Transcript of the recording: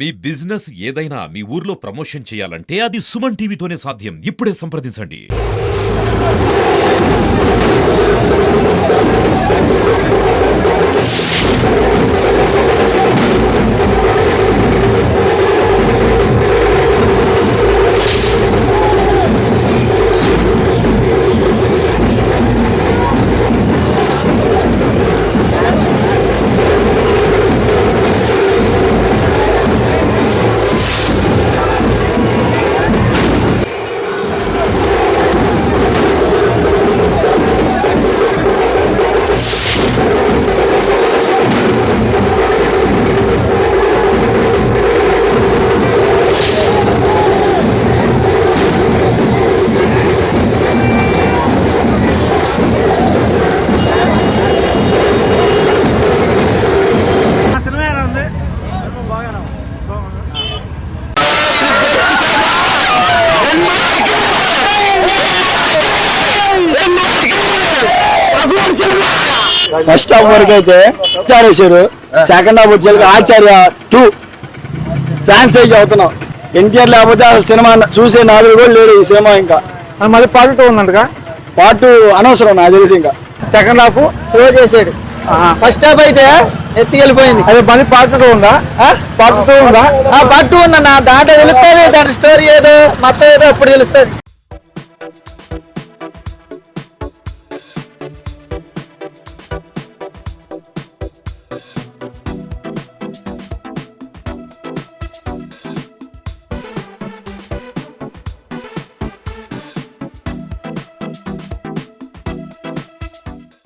మీ business ఏదైనా మీ ఊర్లో promotion చేయాలంటే అది సుమన్ టీవీతోనే సాధ్యం. ఇప్పుడే సంప్రదించండి. ఫస్ట్ హాఫ్ వరకు అయితే ఆచార్యశాడు, సెకండ్ హాఫ్ వచ్చేది ఆచార్య 2 ఫ్యాన్స్ అయితే అవుతున్నాం. ఎన్టీఆర్ లేకపోతే అసలు సినిమా చూసే నాదుడు కూడా లేడు ఈ సినిమా. ఇంకా మళ్ళీ పార్ట్ 2 ఉందంటగా. పార్ట్ 2 అనవసరం నాకు తెలిసి. ఇంకా సెకండ్ హాఫ్ స్లో చేసాడు. ఫస్ట్ హాఫ్ అయితే ఎత్తికెళ్ళిపోయింది. అదే మళ్ళీ పార్ట్ 2 ఉందా? పార్ట్ 2 ఉందా? పార్ట్ 2 ఉందన్న. దాంట్లో తెలుస్తుంది దాని స్టోరీ ఏదో మొత్తం ఏదో అప్పుడు తెలుస్తుంది.